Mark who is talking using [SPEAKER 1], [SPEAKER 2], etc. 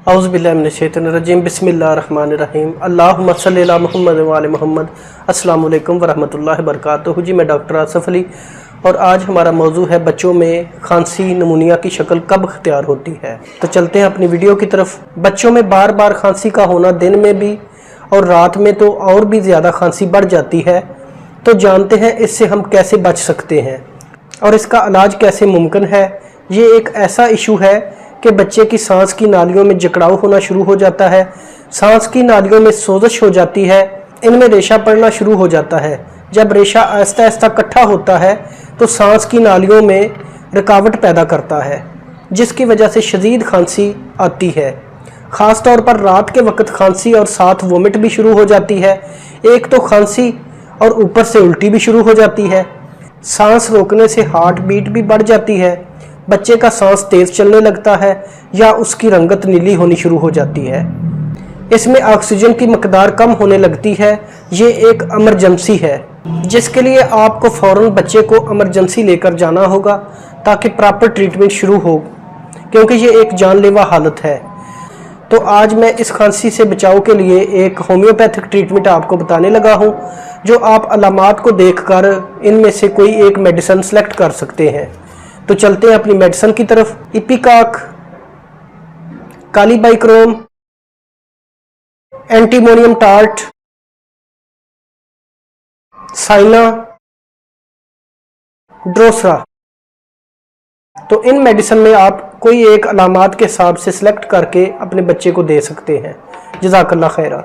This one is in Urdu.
[SPEAKER 1] اعوذ باللہ من الشیطان الرجیم بسم اللہ الرحمن الرحیم اللہم صلی علی محمد وعلی محمد۔ السلام علیکم ورحمۃ اللہ وبرکاتہ۔ جی میں ڈاکٹر آصف علی، اور آج ہمارا موضوع ہے بچوں میں کھانسی نمونیا کی شکل کب اختیار ہوتی ہے۔ تو چلتے ہیں اپنی ویڈیو کی طرف۔ بچوں میں بار بار کھانسی کا ہونا، دن میں بھی اور رات میں تو اور بھی زیادہ کھانسی بڑھ جاتی ہے، تو جانتے ہیں اس سے ہم کیسے بچ سکتے ہیں اور اس کا علاج کیسے ممکن ہے۔ یہ ایک ایسا ایشو ہے کہ بچے کی سانس کی نالیوں میں جکڑاؤ ہونا شروع ہو جاتا ہے، سانس کی نالیوں میں سوزش ہو جاتی ہے، ان میں ریشہ پڑنا شروع ہو جاتا ہے۔ جب ریشہ آہستہ آہستہ اکٹھا ہوتا ہے تو سانس کی نالیوں میں رکاوٹ پیدا کرتا ہے، جس کی وجہ سے شدید کھانسی آتی ہے۔ خاص طور پر رات کے وقت کھانسی اور ساتھ وومٹ بھی شروع ہو جاتی ہے۔ ایک تو کھانسی اور اوپر سے الٹی بھی شروع ہو جاتی ہے۔ سانس روکنے سے ہارٹ بیٹ بھی بڑھ جاتی ہے، بچے کا سانس تیز چلنے لگتا ہے یا اس کی رنگت نیلی ہونی شروع ہو جاتی ہے۔ اس میں آکسیجن کی مقدار کم ہونے لگتی ہے۔ یہ ایک ایمرجنسی ہے جس کے لیے آپ کو فوراً بچے کو ایمرجنسی لے کر جانا ہوگا تاکہ پراپر ٹریٹمنٹ شروع ہو، کیونکہ یہ ایک جان لیوا حالت ہے۔ تو آج میں اس کھانسی سے بچاؤ کے لیے ایک ہومیوپیتھک ٹریٹمنٹ آپ کو بتانے لگا ہوں، جو آپ علامات کو دیکھ کر ان میں سے کوئی ایک میڈیسن سلیکٹ کر سکتے ہیں۔ تو چلتے ہیں اپنی میڈیسن کی طرف۔ ایپیکاک، کالی بائیکروم، اینٹیمونیم ٹارٹ، سائنا، ڈروسرا۔ تو ان میڈیسن میں آپ کوئی ایک علامات کے حساب سے سلیکٹ کر کے اپنے بچے کو دے سکتے ہیں۔ جزاک اللہ خیرہ۔